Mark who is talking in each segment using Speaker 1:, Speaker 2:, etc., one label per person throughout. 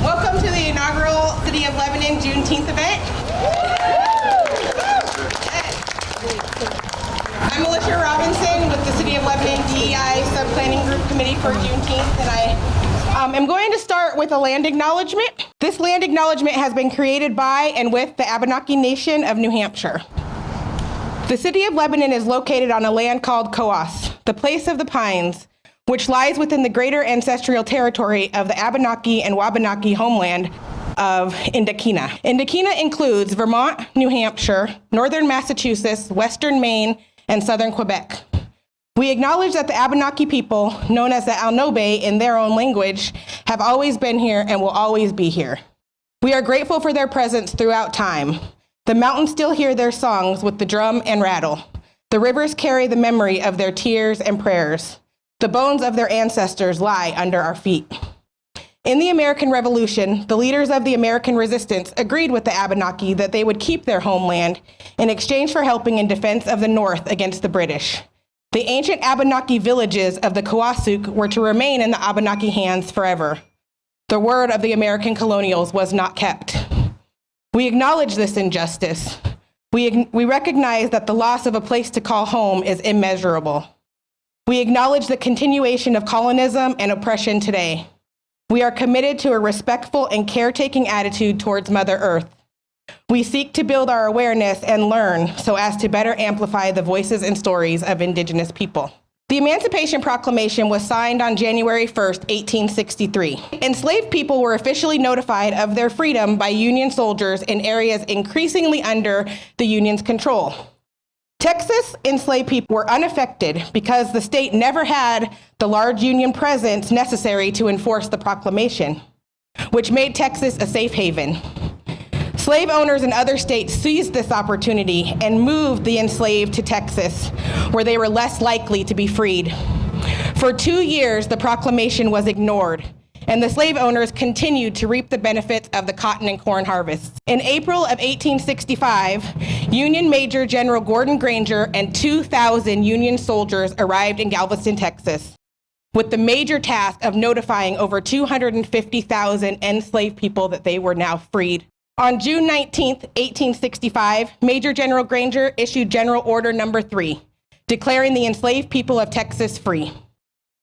Speaker 1: Welcome to the inaugural City of Lebanon Juneteenth event. I'm Alicia Robinson with the City of Lebanon DEI Subplanning Group Committee for Juneteenth, and I am going to start with a land acknowledgement. This land acknowledgement has been created by and with the Abenaki Nation of New Hampshire. The City of Lebanon is located on a land called Coas, the place of the pines, which lies within the greater ancestral territory of the Abenaki and Wabanaki homeland of Indokina. Indokina includes Vermont, New Hampshire, northern Massachusetts, western Maine, and southern Quebec. We acknowledge that the Abenaki people, known as the Alnobe in their own language, have always been here and will always be here. We are grateful for their presence throughout time. The mountains still hear their songs with the drum and rattle. The rivers carry the memory of their tears and prayers. The bones of their ancestors lie under our feet. In the American Revolution, the leaders of the American resistance agreed with the Abenaki that they would keep their homeland in exchange for helping in defense of the North against the British. The ancient Abenaki villages of the Kawasuk were to remain in the Abenaki hands forever. The word of the American colonials was not kept. We acknowledge this injustice. We recognize that the loss of a place to call home is immeasurable. We acknowledge the continuation of colonism and oppression today. We are committed to a respectful and caretaking attitude towards Mother Earth. We seek to build our awareness and learn so as to better amplify the voices and stories of Indigenous people. The Emancipation Proclamation was signed on January 1st, 1863. Enslaved people were officially notified of their freedom by Union soldiers in areas increasingly under the Union's control. Texas enslaved people were unaffected because the state never had the large Union presence necessary to enforce the proclamation, which made Texas a safe haven. Slave owners in other states seized this opportunity and moved the enslaved to Texas, where they were less likely to be freed. For 2 years, the proclamation was ignored, and the slave owners continued to reap the benefits of the cotton and corn harvests. In April of 1865, Union Major General Gordon Granger and 2,000 Union soldiers arrived in Galveston, Texas, with the major task of notifying over 250,000 enslaved people that they were now freed. On June 19, 1865, Major General Granger issued General Order No. 3, declaring the enslaved people of Texas free.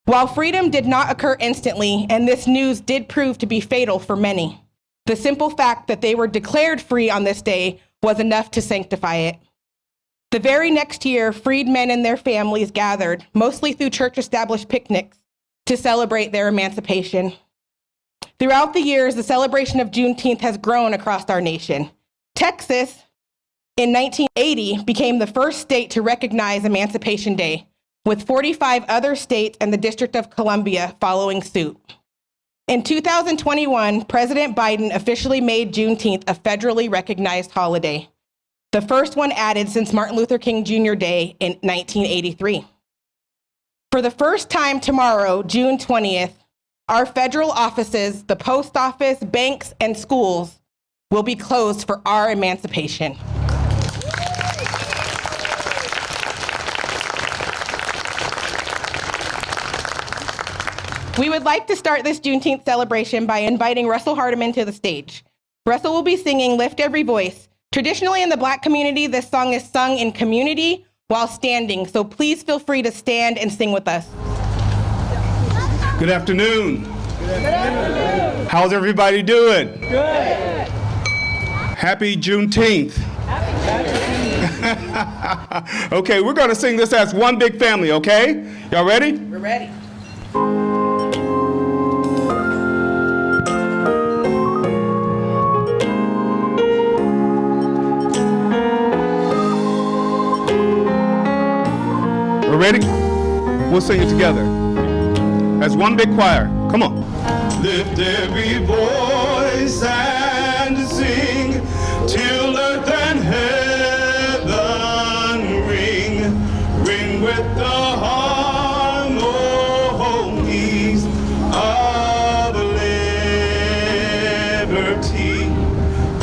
Speaker 1: While freedom did not occur instantly, and this news did prove to be fatal for many, the simple fact that they were declared free on this day was enough to sanctify it. The very next year, freed men and their families gathered, mostly through church-established picnics, to celebrate their emancipation. Throughout the years, the celebration of Juneteenth has grown across our nation. Texas, in 1980, became the first state to recognize Emancipation Day, with 45 other states and the District of Columbia following suit. In 2021, President Biden officially made Juneteenth a federally recognized holiday, the first one added since Martin Luther King Jr. Day in 1983. For the first time tomorrow, June 20th, our federal offices, the post office, banks, and schools will be closed for our emancipation. We would like to start this Juneteenth celebration by inviting Russell Hardiman to the stage. Russell will be singing Lift Every Voice. Traditionally in the Black community, this song is sung in community while standing, so please feel free to stand and sing with us.
Speaker 2: Good afternoon.
Speaker 3: Good afternoon.
Speaker 2: How's everybody doing?
Speaker 3: Good.
Speaker 2: Happy Juneteenth. Okay, we're going to sing this as one big family, okay? Y'all ready?
Speaker 1: We're ready.
Speaker 2: We're ready? We'll sing it together as one big choir. Come on. Lift every voice and sing till earth and heaven ring, ring with the harmonies of liberty.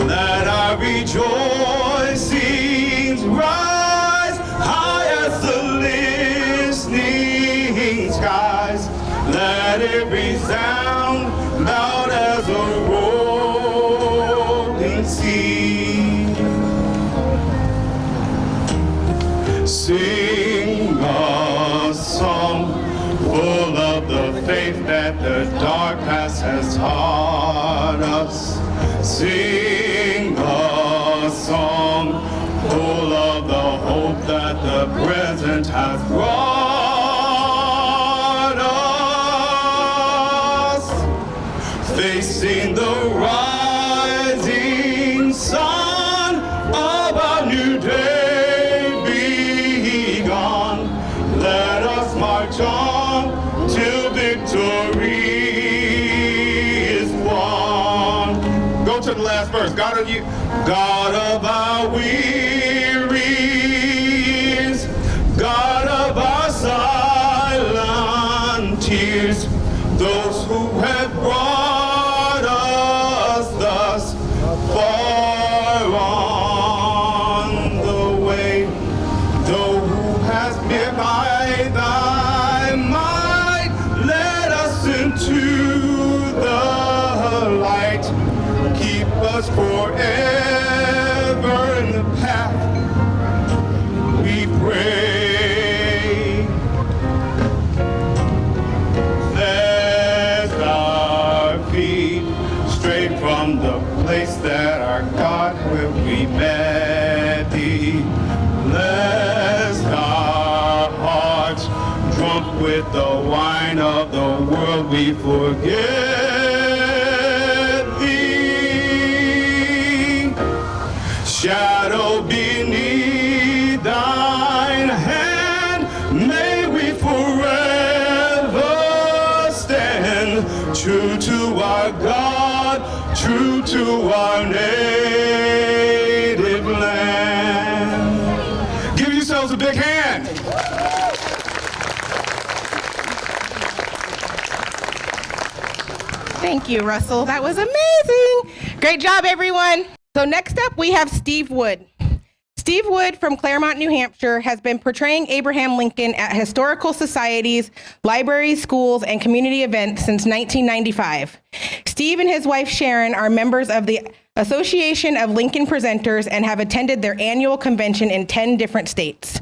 Speaker 2: Let our rejoicings rise high as the listening skies. Let it resound loud as a roar. Sing a song full of the faith that the dark past has taught us. Sing a song full of the hope that the present has brought us. Facing the rising sun of a new day begun, let us march on till victory is won. Go to the last verse. God of our wearies, God of our silent tears, those who have brought us thus far on the way, though who has been by thy might, let us into the light, keep us forever in the path we pray. Lest our feet stray from the place that our God will be met thee. Lest our hearts, drunk with the wine of the world, we forget thee. Shadow beneath thine hand, may we forever stand true to our God, true to our native land. Give yourselves a big hand.
Speaker 1: Thank you, Russell. That was amazing. Great job, everyone. So next up, we have Steve Wood. Steve Wood from Claremont, New Hampshire, has been portraying Abraham Lincoln at historical societies, libraries, schools, and community events since 1995. Steve and his wife Sharon are members of the Association of Lincoln Presenters and have attended their annual convention in 10 different states.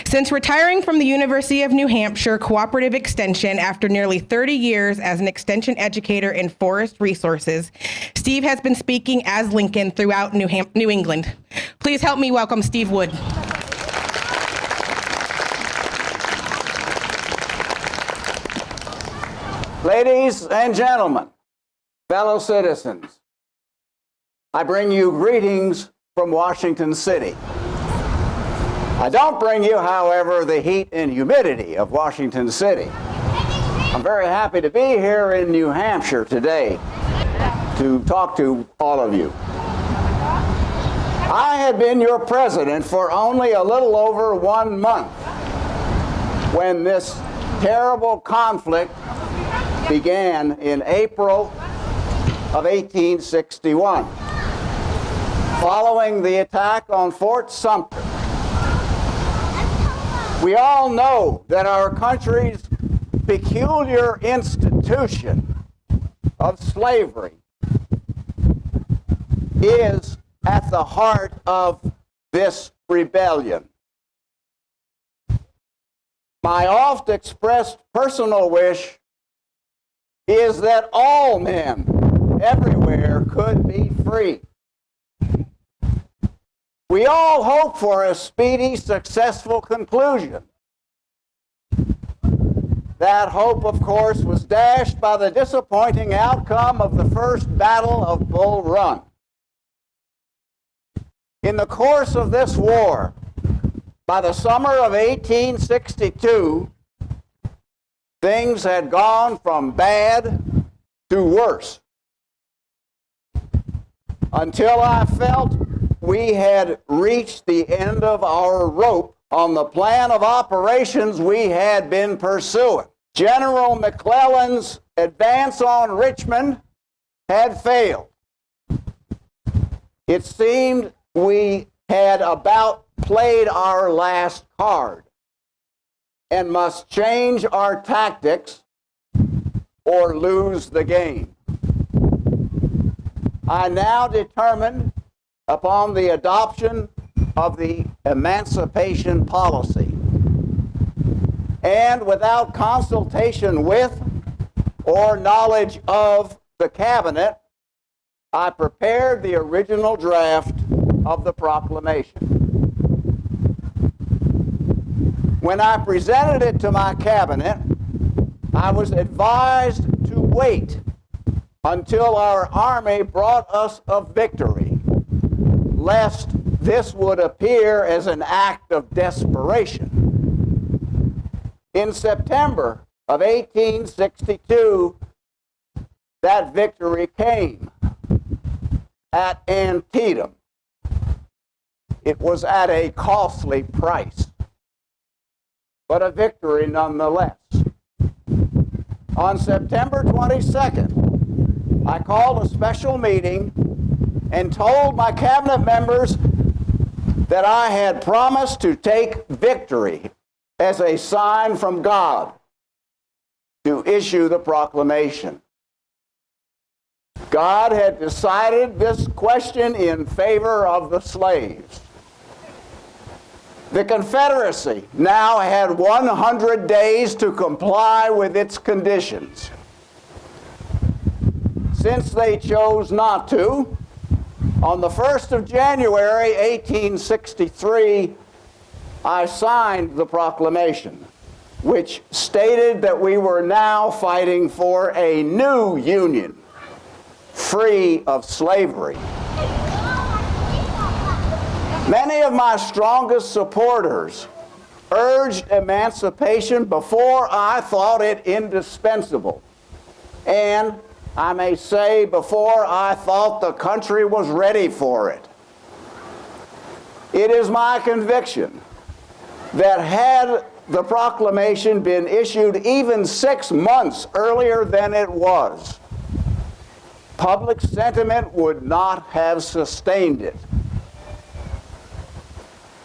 Speaker 1: Since retiring from the University of New Hampshire Cooperative Extension after nearly 30 years as an extension educator in forest resources, Steve has been speaking as Lincoln throughout New England. Please help me welcome Steve Wood.
Speaker 4: Ladies and gentlemen, fellow citizens, I bring you greetings from Washington City. I don't bring you, however, the heat and humidity of Washington City. I'm very happy to be here in New Hampshire today to talk to all of you. I had been your president for only a little over 1 month when this terrible conflict began in April of 1861, following the attack on Fort Sumter. We all know that our country's peculiar institution of slavery is at the heart of this rebellion. My oft expressed personal wish is that all men everywhere could be free. We all hope for a speedy, successful conclusion. That hope, of course, was dashed by the disappointing outcome of the First Battle of Bull Run. In the course of this war, by the summer of 1862, things had gone from bad to worse, until I felt we had reached the end of our rope on the plan of operations we had been pursuing. General McClellan's advance on Richmond had failed. It seemed we had about played our last card and must change our tactics or lose the game. I now determined upon the adoption of the emancipation policy. And without consultation with or knowledge of the cabinet, I prepared the original draft of the proclamation. When I presented it to my cabinet, I was advised to wait until our army brought us a victory, lest this would appear as an act of desperation. In September of 1862, that victory came at Antietam. It was at a costly price, but a victory nonetheless. On September 22nd, I called a special meeting and told my cabinet members that I had promised to take victory as a sign from God to issue the proclamation. God had decided this question in favor of the slaves. The Confederacy now had 100 days to comply with its conditions. Since they chose not to, on the 1st of January, 1863, I signed the proclamation, which stated that we were now fighting for a new union, free of slavery. Many of my strongest supporters urged emancipation before I thought it indispensable, and I may say before I thought the country was ready for it. It is my conviction that had the proclamation been issued even 6 months earlier than it was, public sentiment would not have sustained it.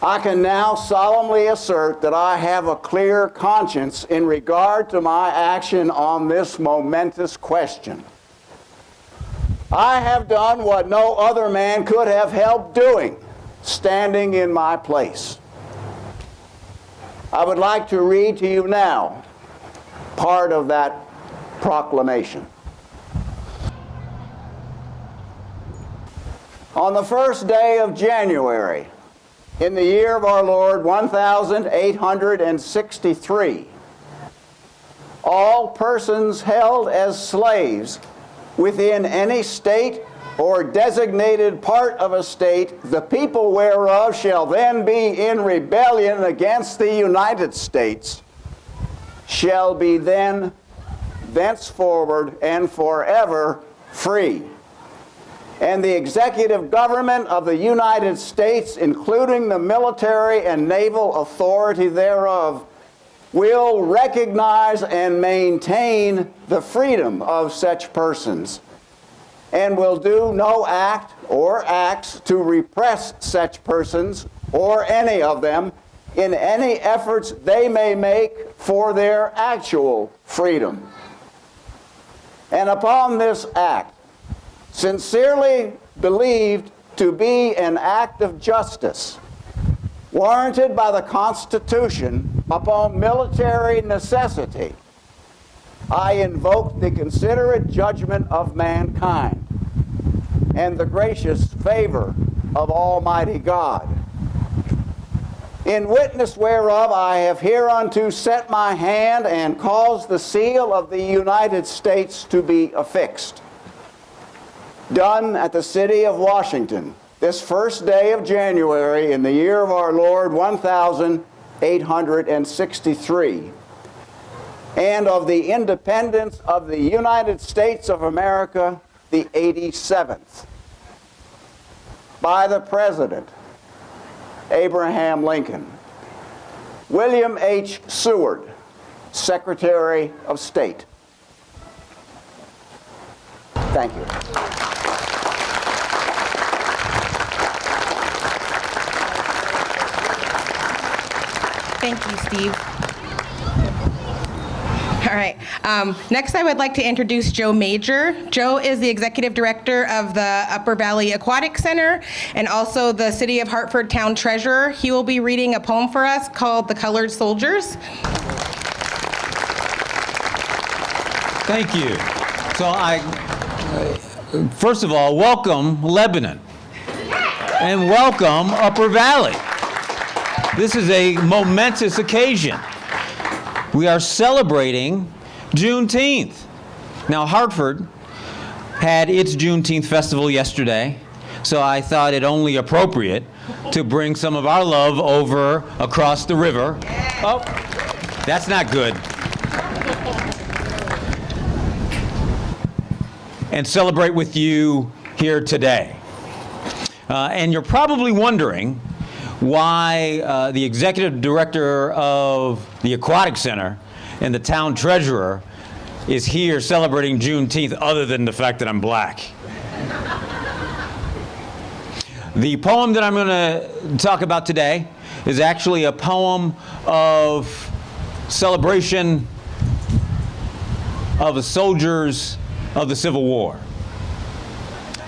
Speaker 4: I can now solemnly assert that I have a clear conscience in regard to my action on this momentous question. I have done what no other man could have helped doing, standing in my place. I would like to read to you now part of that proclamation. On the first day of January, in the year of our Lord 1863, all persons held as slaves within any state or designated part of a state, the people whereof shall then be in rebellion against the United States, shall be then, thenceforward, and forever free. And the executive government of the United States, including the military and naval authority thereof, will recognize and maintain the freedom of such persons, and will do no act or acts to repress such persons or any of them in any efforts they may make for their actual freedom. And upon this act, sincerely believed to be an act of justice, warranted by the Constitution upon military necessity, I invoke the considerate judgment of mankind and the gracious favor of Almighty God. In witness whereof I have hereunto set my hand and caused the seal of the United States to be affixed. Done at the city of Washington, this first day of January in the year of our Lord 1863, and of the independence of the United States of America, the 87th, by the President, Abraham Lincoln. William H. Seward, Secretary of State. Thank you.
Speaker 1: Thank you, Steve. All right. Next, I would like to introduce Joe Major. Joe is the Executive Director of the Upper Valley Aquatic Center and also the City of Hartford Town Treasurer. He will be reading a poem for us called The Colored Soldiers.
Speaker 5: Thank you. So first of all, welcome Lebanon and welcome Upper Valley. This is a momentous occasion. We are celebrating Juneteenth. Now, Hartford had its Juneteenth festival yesterday, so I thought it only appropriate to bring some of our love over across the river. Oh, that's not good. And celebrate with you here today. And you're probably wondering why the executive director of the Aquatic Center and the town treasurer is here celebrating Juneteenth other than the fact that I'm black. The poem that I'm going to talk about today is actually a poem of celebration of the soldiers of the Civil War.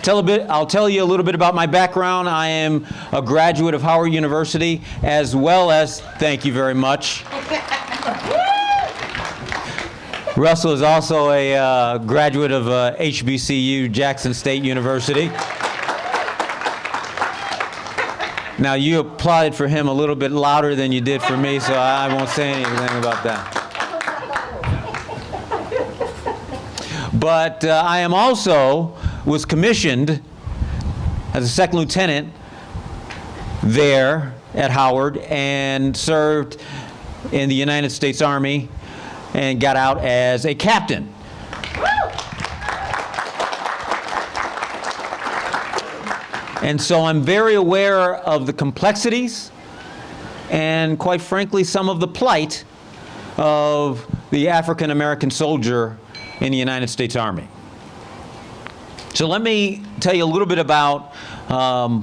Speaker 5: I'll tell you a little bit about my background. I am a graduate of Howard University, as well as, thank you very much. Russell is also a graduate of HBCU, Jackson State University. Now, you applauded for him a little bit louder than you did for me, so I won't say anything about that. But I am also was commissioned as a second lieutenant there at Howard and served in the United States Army and got out as a captain. And so I'm very aware of the complexities and, quite frankly, some of the plight of the African American soldier in the United States Army. So let me tell you a little bit about Paul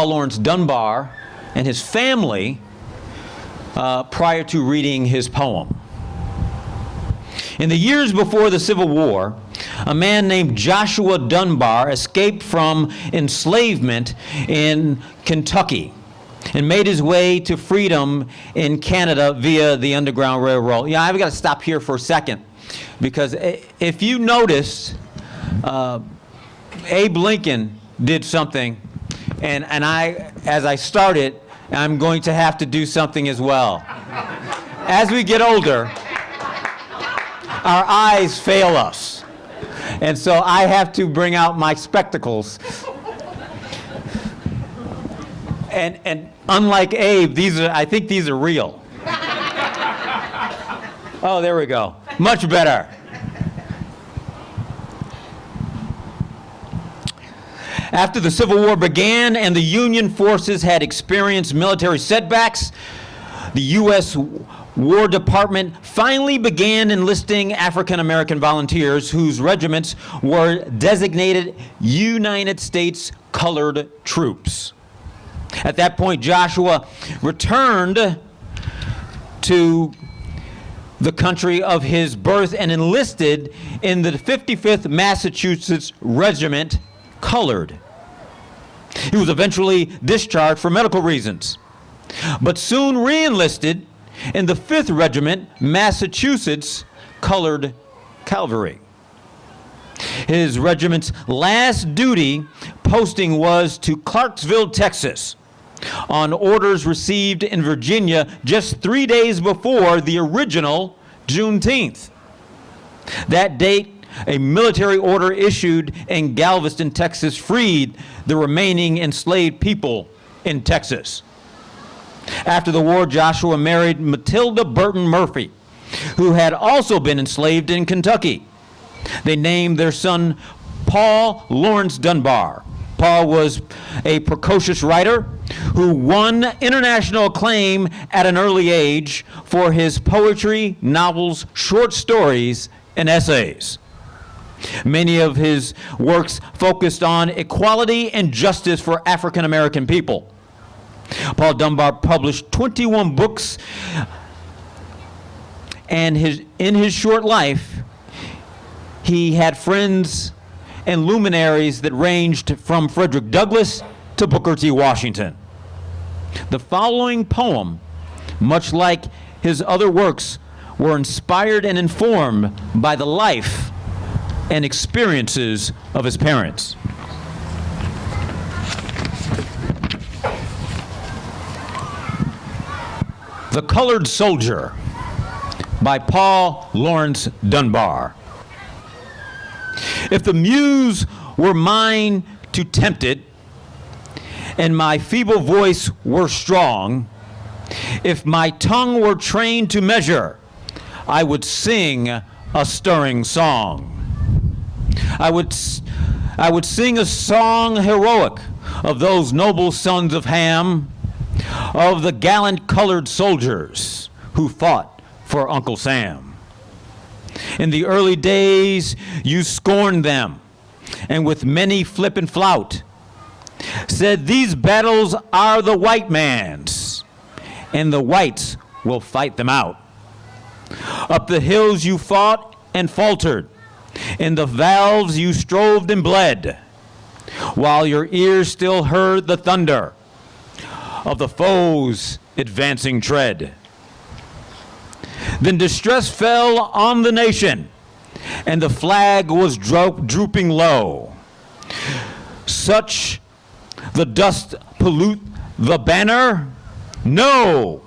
Speaker 5: Laurence Dunbar and his family prior to reading his poem. In the years before the Civil War, a man named Joshua Dunbar escaped from enslavement in Kentucky and made his way to freedom in Canada via the Underground Railroad. Yeah, I've got to stop here for a second, because if you notice, Abe Lincoln did something, and as I started, I'm going to have to do something as well. As we get older, our eyes fail us, and so I have to bring out my spectacles. And unlike Abe, I think these are real. Oh, there we go. Much better. After the Civil War began and the Union forces had experienced military setbacks, the U.S. War Department finally began enlisting African American volunteers whose regiments were designated United States Colored Troops. At that point, Joshua returned to the country of his birth and enlisted in the 55th Massachusetts Regiment, Colored. He was eventually discharged for medical reasons, but soon re-enlisted in the 5th Regiment, Massachusetts Colored Cavalry. His regiment's last duty posting was to Clarksville, Texas, on orders received in Virginia just 3 days before the original Juneteenth. That date, a military order issued in Galveston, Texas, freed the remaining enslaved people in Texas. After the war, Joshua married Matilda Burton Murphy, who had also been enslaved in Kentucky. They named their son Paul Laurence Dunbar. Paul was a precocious writer who won international acclaim at an early age for his poetry, novels, short stories, and essays. Many of his works focused on equality and justice for African American people. Paul Dunbar published 21 books And in his short life, he had friends and luminaries that ranged from Frederick Douglass to Booker T. Washington. The following poem, much like his other works, were inspired and informed by the life and experiences of his parents. The Colored Soldier by Paul Laurence Dunbar. If the muse were mine to tempt it, and my feeble voice were strong, if my tongue were trained to measure, I would sing a stirring song. I would sing a song heroic of those noble sons of Ham, of the gallant colored soldiers who fought for Uncle Sam. In the early days, you scorned them, and with many flip and flout, said these battles are the white man's, and the whites will fight them out. Up the hills you fought and faltered, in the valleys you strove and bled, while your ears still heard the thunder of the foe's advancing tread. Then distress fell on the nation, and the flag was drooping low. Such the dust pollute the banner? No!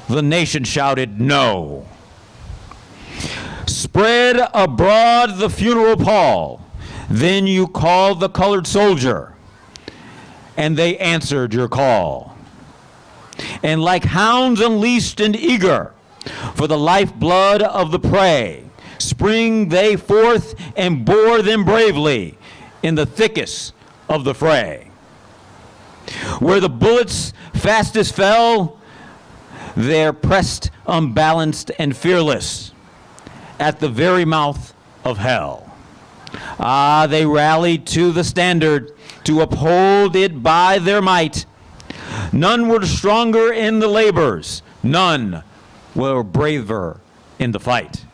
Speaker 5: The nation shouted no. Spread abroad the funeral pall, then you called the colored soldier, and they answered your call. And like hounds unleashed and eager for the lifeblood of the prey, spring they forth and bore them bravely in the thickest of the fray. Where the bullets fastest fell, there pressed unbalanced and fearless at the very mouth of hell. Ah, they rallied to the standard to uphold it by their might. None were stronger in the labors, none were braver in the fight.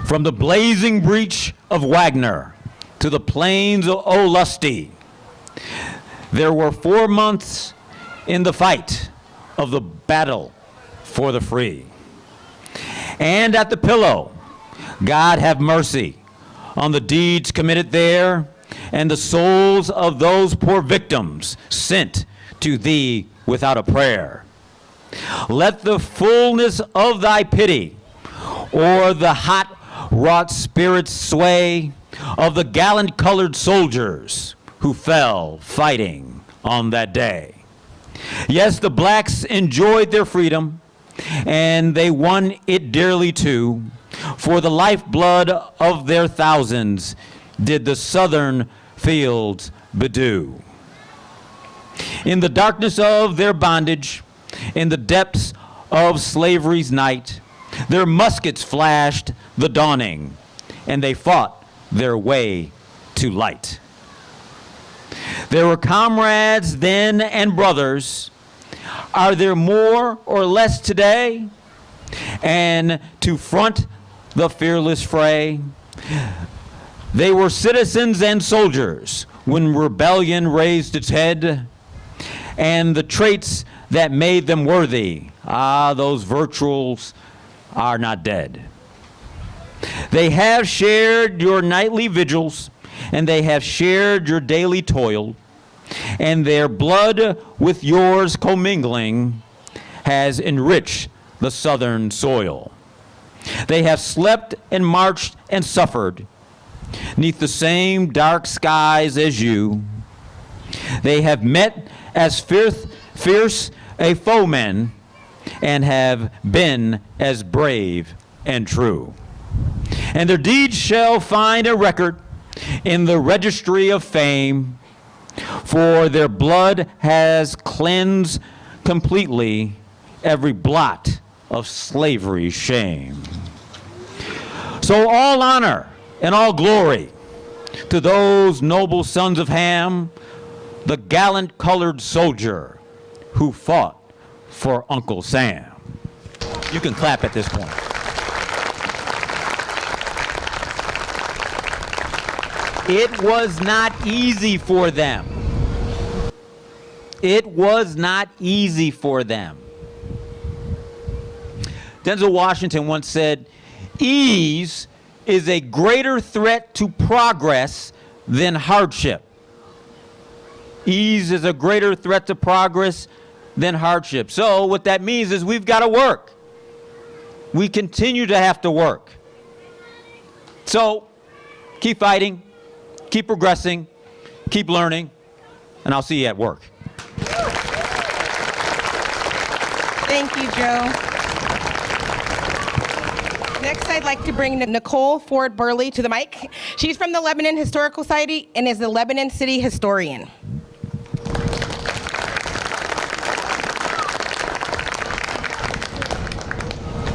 Speaker 5: From the blazing breach of Wagner to the plains of Olusty, there were 4 months in the fight of the battle for the free. And at the pillow, God have mercy on the deeds committed there, and the souls of those poor victims sent to thee without a prayer. Let the fullness of thy pity o'er the hot wrought spirits sway of the gallant colored soldiers who fell fighting on that day. Yes, the blacks enjoyed their freedom, and they won it dearly too, for the lifeblood of their thousands did the southern fields bedew. In the darkness of their bondage, in the depths of slavery's night, their muskets flashed the dawning, and they fought their way to light. There were comrades then and brothers. Are there more or less today? And to front the fearless fray, they were citizens and soldiers when rebellion raised its head, and the traits that made them worthy, those virtues are not dead. They have shared your nightly vigils, and they have shared your daily toil, and their blood with yours commingling has enriched the southern soil. They have slept and marched and suffered 'neath the same dark skies as you. They have met as fierce a foeman, and have been as brave and true. And their deeds shall find a record in the registry of fame, for their blood has cleansed completely every blot of slavery's shame. So all honor and all glory to those noble sons of Ham, the gallant colored soldier who fought for Uncle Sam. You can clap at this point. It was not easy for them. It was not easy for them. Denzel Washington once said, "Ease is a greater threat to progress than hardship." Ease is a greater threat to progress than hardship. So what that means is we've got to work. We continue to have to work. So keep fighting, keep progressing, keep learning, and I'll see you at work.
Speaker 1: Thank you, Joe. Next, I'd like to bring Nicole Ford Burley to the mic. She's from the Lebanon Historical Society and is the Lebanon City Historian.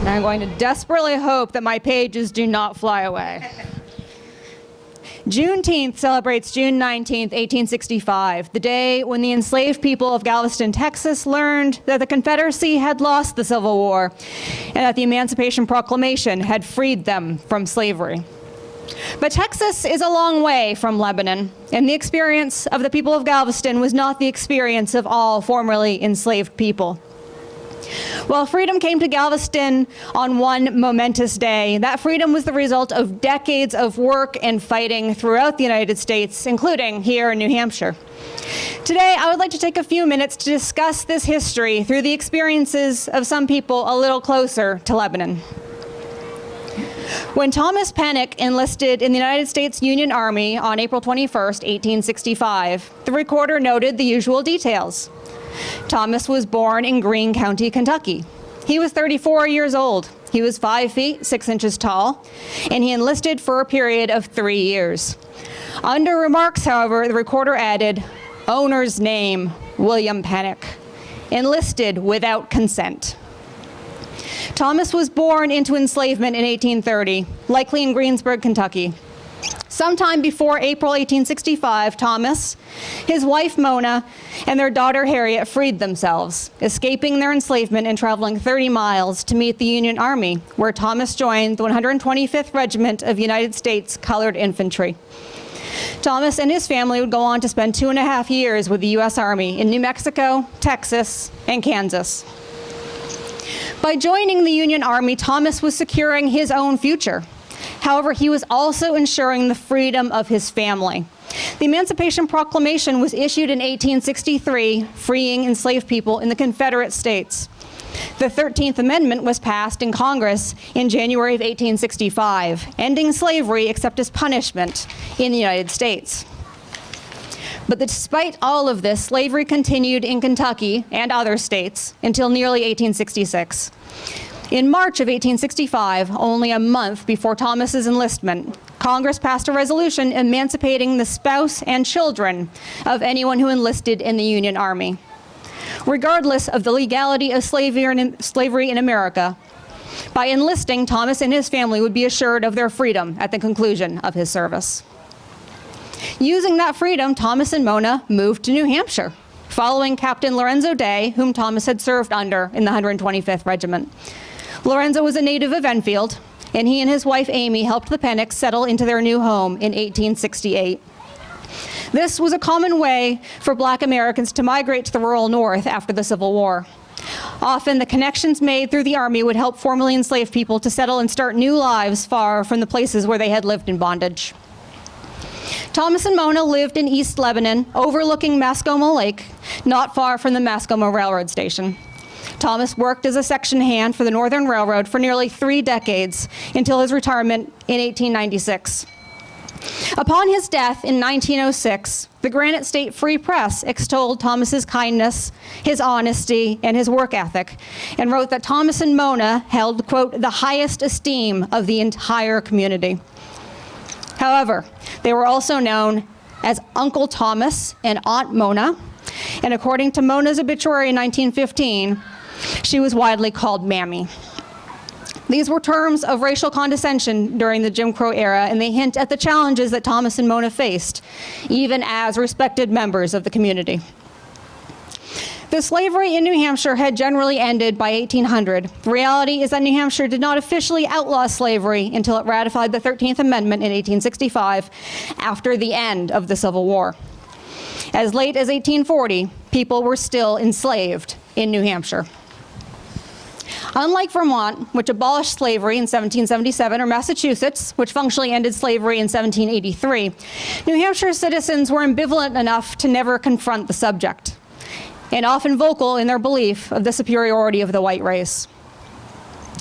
Speaker 6: And I'm going to desperately hope that my pages do not fly away. Juneteenth celebrates June 19th, 1865, the day when the enslaved people of Galveston, Texas learned that the Confederacy had lost the Civil War and that the Emancipation Proclamation had freed them from slavery. But Texas is a long way from Lebanon, and the experience of the people of Galveston was not the experience of all formerly enslaved people. While freedom came to Galveston on one momentous day, that freedom was the result of decades of work and fighting throughout the United States, including here in New Hampshire. Today, I would like to take a few minutes to discuss this history through the experiences of some people a little closer to Lebanon. When Thomas Pennock enlisted in the United States Union Army on April 21st, 1865, the recorder noted the usual details. Thomas was born in Greene County, Kentucky. He was 34 years old. He was 5 feet 6 inches tall, and he enlisted for a period of 3 years. Under remarks, however, the recorder added, "Owner's name, William Pennock. Enlisted without consent." Thomas was born into enslavement in 1830, likely in Greensburg, Kentucky. Sometime before April 1865, Thomas, his wife Mona, and their daughter Harriet freed themselves, escaping their enslavement and traveling 30 miles to meet the Union Army, where Thomas joined the 125th Regiment of United States Colored Infantry. Thomas and his family would go on to spend 2.5 years with the U.S. Army in New Mexico, Texas, and Kansas. By joining the Union Army, Thomas was securing his own future. However, he was also ensuring the freedom of his family. The Emancipation Proclamation was issued in 1863, freeing enslaved people in the Confederate States. The 13th Amendment was passed in Congress in January of 1865, ending slavery except as punishment in the United States. But despite all of this, slavery continued in Kentucky and other states until nearly 1866. In March of 1865, only a month before Thomas's enlistment, Congress passed a resolution emancipating the spouse and children of anyone who enlisted in the Union Army, regardless of the legality of slavery in America. By enlisting, Thomas and his family would be assured of their freedom at the conclusion of his service. Using that freedom, Thomas and Mona moved to New Hampshire, following Captain Lorenzo Day, whom Thomas had served under in the 125th Regiment. Lorenzo was a native of Enfield, and he and his wife Amy helped the Pennocks settle into their new home in 1868. This was a common way for Black Americans to migrate to the rural North after the Civil War. Often, the connections made through the Army would help formerly enslaved people to settle and start new lives far from the places where they had lived in bondage. Thomas and Mona lived in East Lebanon, overlooking Mascoma Lake, not far from the Mascoma Railroad Station. Thomas worked as a section hand for the Northern Railroad for nearly 3 decades until his retirement in 1896. Upon his death in 1906, the Granite State Free Press extolled Thomas's kindness, his honesty, and his work ethic, and wrote that Thomas and Mona held, quote, the highest esteem of the entire community. However, they were also known as Uncle Thomas and Aunt Mona, and according to Mona's obituary in 1915, she was widely called Mammy. These were terms of racial condescension during the Jim Crow era, and they hint at the challenges that Thomas and Mona faced, even as respected members of the community. The slavery in New Hampshire had generally ended by 1800. The reality is that New Hampshire did not officially outlaw slavery until it ratified the 13th Amendment in 1865 after the end of the Civil War. As late as 1840, people were still enslaved in New Hampshire. Unlike Vermont, which abolished slavery in 1777, or Massachusetts, which functionally ended slavery in 1783, New Hampshire citizens were ambivalent enough to never confront the subject, and often vocal in their belief of the superiority of the white race.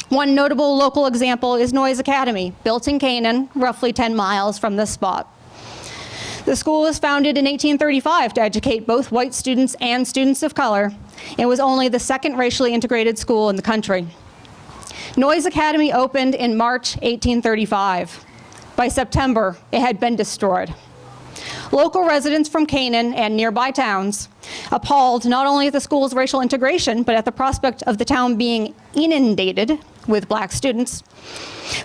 Speaker 6: One notable local example is Noyes Academy, built in Canaan, roughly 10 miles from this spot. The school was founded in 1835 to educate both white students and students of color, and was only the second racially integrated school in the country. Noyes Academy opened in March 1835. By September, it had been destroyed. Local residents from Canaan and nearby towns, appalled not only at the school's racial integration, but at the prospect of the town being inundated with black students,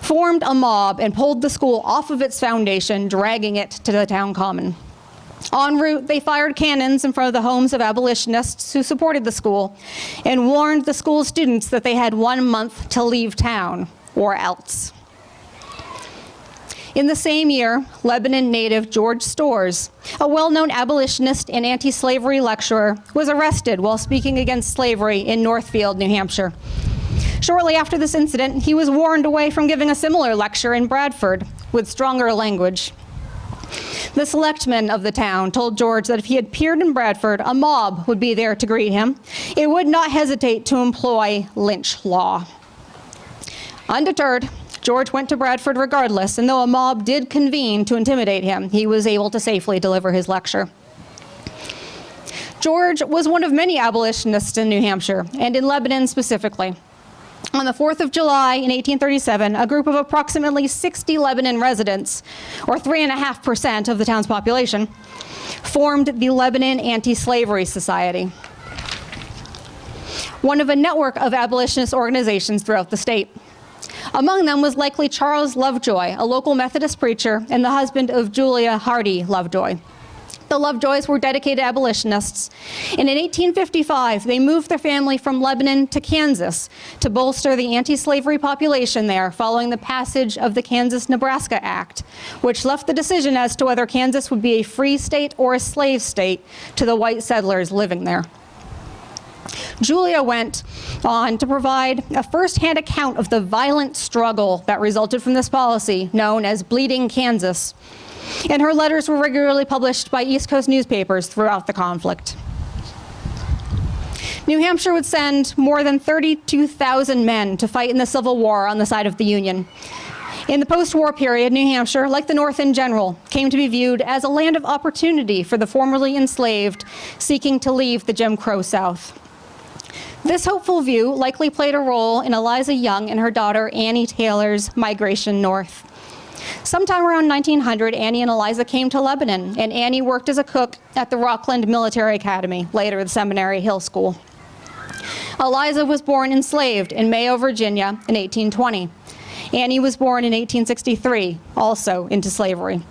Speaker 6: formed a mob and pulled the school off of its foundation, dragging it to the town common. En route, they fired cannons in front of the homes of abolitionists who supported the school and warned the school students that they had 1 month to leave town or else. In the same year, Lebanon native George Storrs, a well-known abolitionist and anti-slavery lecturer, was arrested while speaking against slavery in Northfield, New Hampshire. Shortly after this incident, he was warned away from giving a similar lecture in Bradford with stronger language. The selectmen of the town told George that if he appeared in Bradford, a mob would be there to greet him. It would not hesitate to employ lynch law. Undeterred, George went to Bradford regardless, and though a mob did convene to intimidate him, he was able to safely deliver his lecture. George was one of many abolitionists in New Hampshire, and in Lebanon specifically. On the 4th of July in 1837, a group of approximately 60 Lebanon residents, or 3.5% of the town's population, formed the Lebanon Anti-Slavery Society, one of a network of abolitionist organizations throughout the state. Among them was likely Charles Lovejoy, a local Methodist preacher and the husband of Julia Hardy Lovejoy. The Lovejoys were dedicated abolitionists, and in 1855, they moved their family from Lebanon to Kansas to bolster the anti-slavery population there following the passage of the Kansas-Nebraska Act, which left the decision as to whether Kansas would be a free state or a slave state to the white settlers living there. Julia went on to provide a first-hand account of the violent struggle that resulted from this policy, known as Bleeding Kansas, and her letters were regularly published by East Coast newspapers throughout the conflict. New Hampshire would send more than 32,000 men to fight in the Civil War on the side of the Union. In the post-war period, New Hampshire, like the North in general, came to be viewed as a land of opportunity for the formerly enslaved seeking to leave the Jim Crow South. This hopeful view likely played a role in Eliza Young and her daughter Annie Taylor's migration north. Sometime around 1900, Annie and Eliza came to Lebanon, and Annie worked as a cook at the Rockland Military Academy, later the Seminary Hill School. Eliza was born enslaved in Mayo, Virginia in 1820. Annie was born in 1863, also into slavery.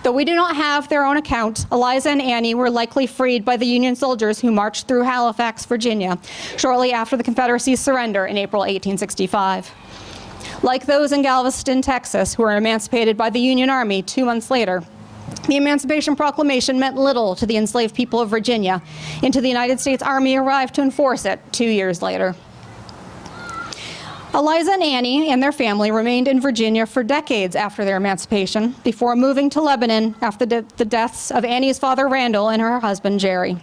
Speaker 6: Though we do not have their own account, Eliza and Annie were likely freed by the Union soldiers who marched through Halifax, Virginia, shortly after the Confederacy's surrender in April 1865. Like those in Galveston, Texas, who were emancipated by the Union Army 2 months later, the Emancipation Proclamation meant little to the enslaved people of Virginia, until the United States Army arrived to enforce it 2 years later. Eliza and Annie and their family remained in Virginia for decades after their emancipation, before moving to Lebanon after the deaths of Annie's father, Randall, and her husband, Jerry.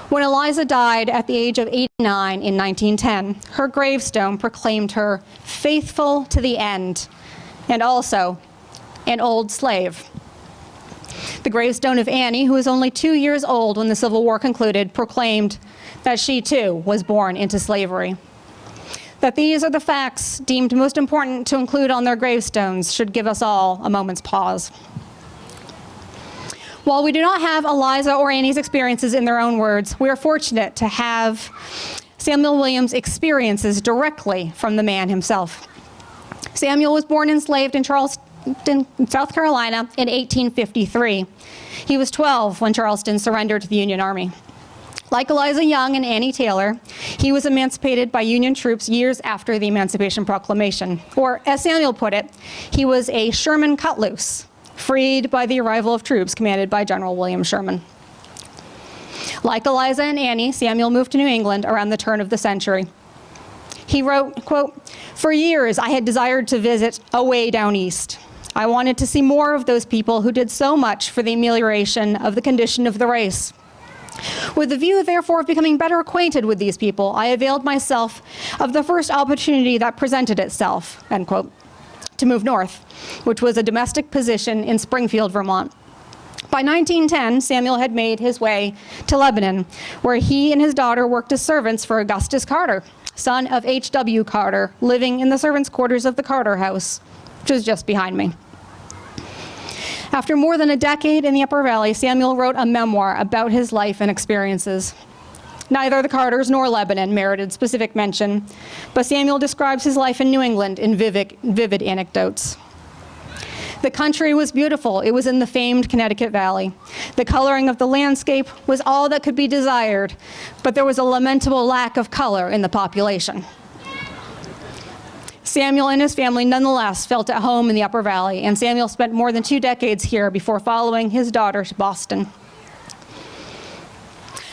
Speaker 6: When Eliza died at the age of 89 in 1910, her gravestone proclaimed her faithful to the end, and also an old slave. The gravestone of Annie, who was only 2 years old when the Civil War concluded, proclaimed that she too was born into slavery. That these are the facts deemed most important to include on their gravestones should give us all a moment's pause. While we do not have Eliza or Annie's experiences in their own words, we are fortunate to have Samuel Williams' experiences directly from the man himself. Samuel was born enslaved in Charleston, South Carolina in 1853. He was 12 when Charleston surrendered to the Union Army. Like Eliza Young and Annie Taylor, he was emancipated by Union troops years after the Emancipation Proclamation. Or, as Samuel put it, he was a Sherman cut loose, freed by the arrival of troops commanded by General William Sherman. Like Eliza and Annie, Samuel moved to New England around the turn of the century. He wrote, quote, "For years I had desired to visit away down east. I wanted to see more of those people who did so much for the amelioration of the condition of the race. With the view, therefore, of becoming better acquainted with these people, I availed myself of the first opportunity that presented itself," end quote, to move north, which was a domestic position in Springfield, Vermont. By 1910, Samuel had made his way to Lebanon, where he and his daughter worked as servants for Augustus Carter, son of H.W. Carter, living in the servants' quarters of the Carter House, which is just behind me. After more than a decade in the Upper Valley, Samuel wrote a memoir about his life and experiences. Neither the Carters nor Lebanon merited specific mention, but Samuel describes his life in New England in vivid anecdotes. The country was beautiful. It was in the famed Connecticut Valley. The coloring of the landscape was all that could be desired, but there was a lamentable lack of color in the population. Samuel and his family nonetheless felt at home in the Upper Valley, and Samuel spent more than 2 decades here before following his daughter to Boston.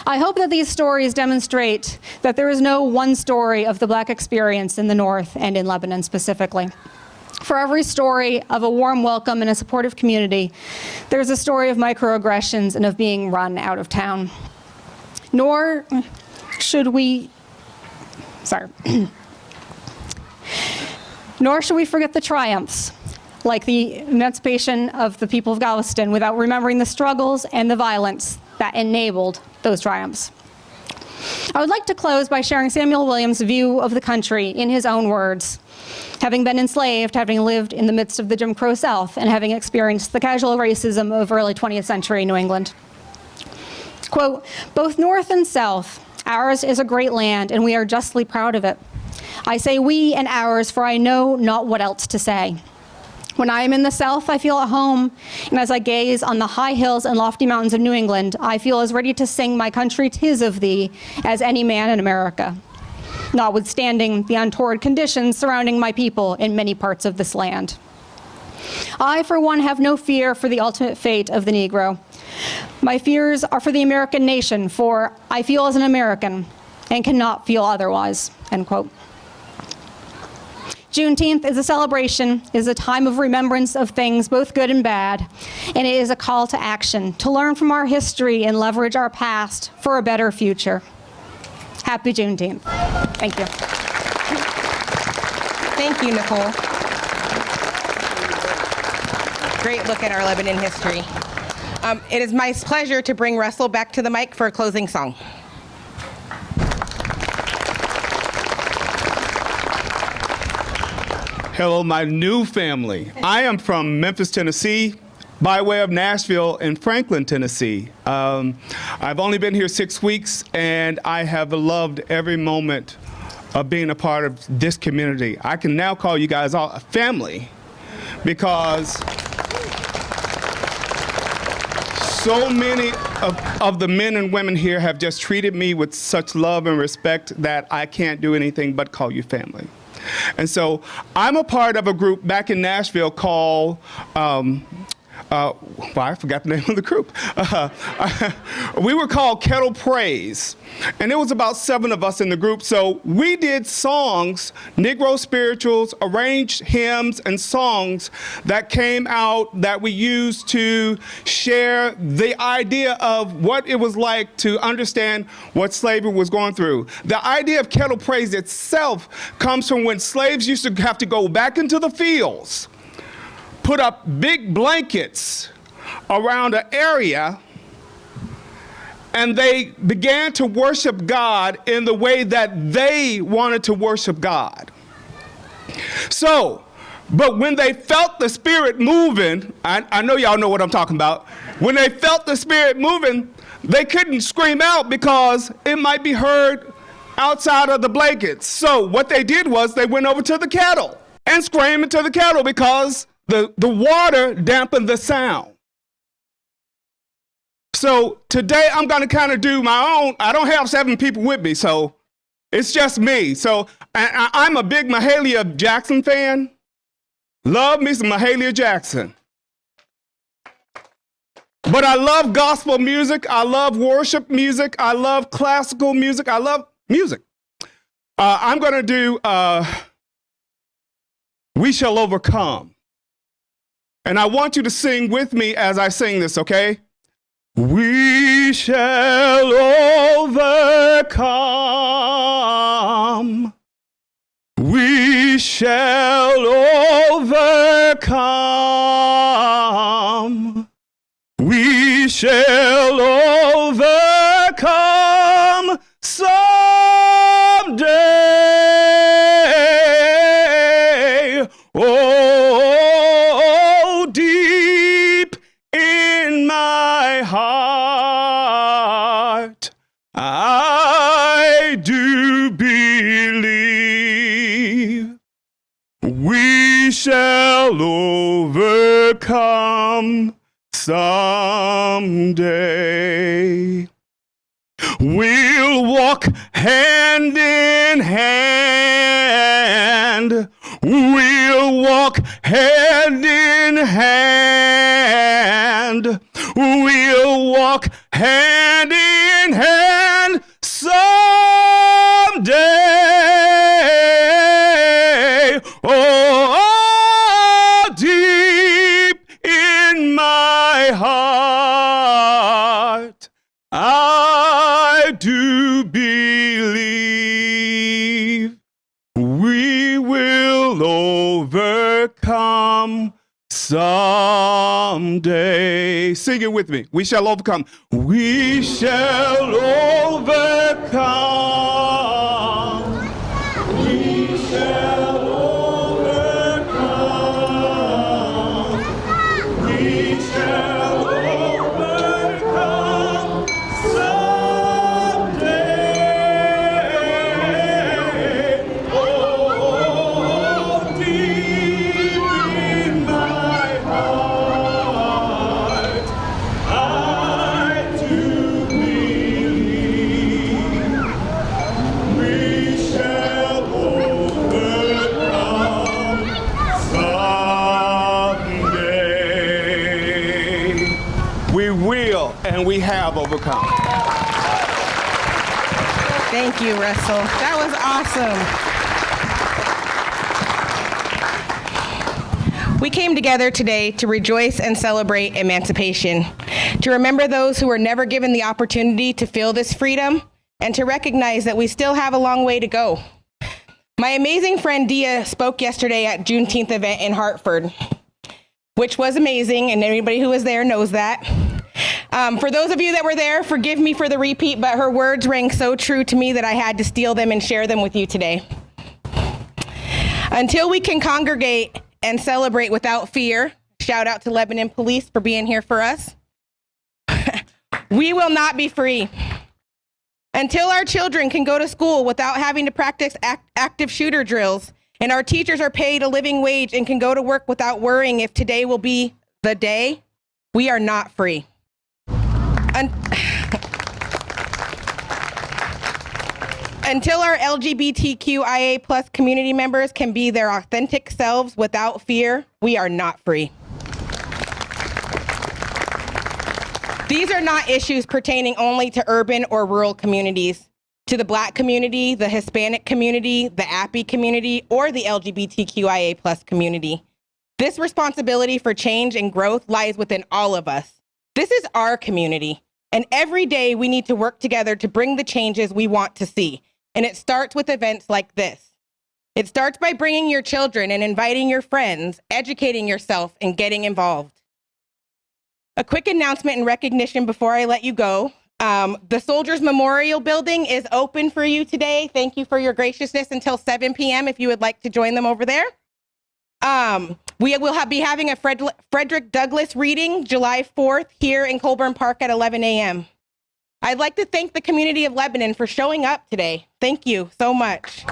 Speaker 6: I hope that these stories demonstrate that there is no one story of the Black experience in the North and in Lebanon specifically. For every story of a warm welcome and a supportive community, there's a story of microaggressions and of being run out of town. Nor should we forget the triumphs, like the emancipation of the people of Galveston, without remembering the struggles and the violence that enabled those triumphs. I would like to close by sharing Samuel Williams' view of the country in his own words. Having been enslaved, having lived in the midst of the Jim Crow South, and having experienced the casual racism of early 20th century New England. Quote, "Both North and South, ours is a great land, and we are justly proud of it. I say we and ours, for I know not what else to say. When I am in the South, I feel at home, and as I gaze on the high hills and lofty mountains of New England, I feel as ready to sing my country 'tis of thee as any man in America, notwithstanding the untoward conditions surrounding my people in many parts of this land. I, for one, have no fear for the ultimate fate of the Negro. My fears are for the American nation, for I feel as an American and cannot feel otherwise," end quote. Juneteenth is a celebration, is a time of remembrance of things both good and bad, and it is a call to action, to learn from our history and leverage our past for a better future. Happy Juneteenth. Thank you.
Speaker 1: Thank you, Nicole. Great look at our Lebanon history. It is my pleasure to bring Russell back to the mic for a closing song.
Speaker 2: Hello, my new family. I am from Memphis, Tennessee, by way of Nashville and Franklin, Tennessee. I've only been here 6 weeks, and I have loved every moment of being a part of this community. I can now call you guys all a family because so many of the men and women here have just treated me with such love and respect that I can't do anything but call you family. And so I'm a part of a group back in Nashville called, I forgot the name of the group. We were called Kettle Praise. And there was about 7 of us in the group. So we did songs, Negro spirituals, arranged hymns and songs that came out that we used to share the idea of what it was like to understand what slavery was going through. The idea of Kettle Praise itself comes from when slaves used to have to go back into the fields, put up big blankets around an area, and they began to worship God in the way that they wanted to worship God. So, but when they felt the Spirit moving, I know y'all know what I'm talking about. When they felt the Spirit moving, they couldn't scream out because it might be heard outside of the blankets. So what they did was they went over to the kettle and screamed into the kettle because the water dampened the sound. So today I'm going to kind of do my own. I don't have 7 people with me, so it's just me. So I'm a big Mahalia Jackson fan. Love me some Mahalia Jackson. But I love gospel music. I love worship music. I love classical music. I love music. I'm going to do We Shall Overcome. And I want you to sing with me as I sing this, okay? We shall overcome. We shall overcome. We shall overcome someday. Oh, deep in my heart, I do believe we shall overcome someday. We'll walk hand in hand. We'll walk hand in hand. We'll walk hand in hand someday. Oh, deep in my heart, I do believe we will overcome someday. Sing it with me. We shall overcome. We shall overcome. We shall overcome. We shall overcome someday. Oh, deep in my heart, I do believe we shall overcome someday. We will, and we have overcome.
Speaker 1: Thank you, Russell. That was awesome. We came together today to rejoice and celebrate emancipation, to remember those who were never given the opportunity to feel this freedom, and to recognize that we still have a long way to go. My amazing friend Dia spoke yesterday at Juneteenth event in Hartford, which was amazing, and everybody who was there knows that. For those of you that were there, forgive me for the repeat, but her words rang so true to me that I had to steal them and share them with you today. Until we can congregate and celebrate without fear, shout out to Lebanon Police for being here for us, we will not be free. Until our children can go to school without having to practice active shooter drills, and our teachers are paid a living wage and can go to work without worrying if today will be the day, we are not free. Until our LGBTQIA plus community members can be their authentic selves without fear, we are not free. These are not issues pertaining only to urban or rural communities. To the Black community, the Hispanic community, the API community, or the LGBTQIA plus community. This responsibility for change and growth lies within all of us. This is our community, and every day we need to work together to bring the changes we want to see. And it starts with events like this. It starts by bringing your children and inviting your friends, educating yourself, and getting involved. A quick announcement and recognition before I let you go. The Soldiers Memorial Building is open for you today. Thank you for your graciousness until 7 p.m. if you would like to join them over there. We will be having a Frederick Douglass reading July 4th here in Colburn Park at 11 a.m. I'd like to thank the community of Lebanon for showing up today. Thank you so much.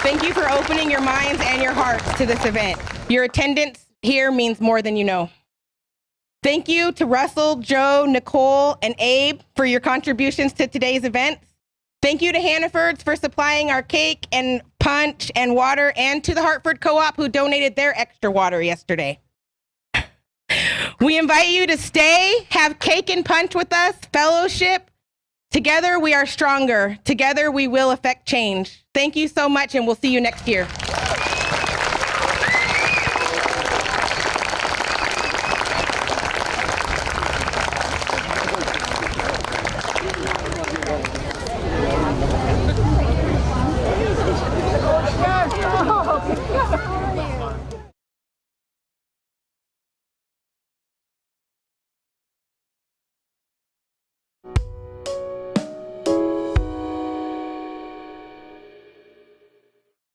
Speaker 1: Thank you for opening your minds and your hearts to this event. Your attendance here means more than you know. Thank you to Russell, Joe, Nicole, and Abe for your contributions to today's events. Thank you to Hannaford's for supplying our cake and punch and water, and to the Hartford Co-op who donated their extra water yesterday. We invite you to stay, have cake and punch with us, fellowship. Together we are stronger. Together we will affect change. Thank you so much, and we'll see you next year.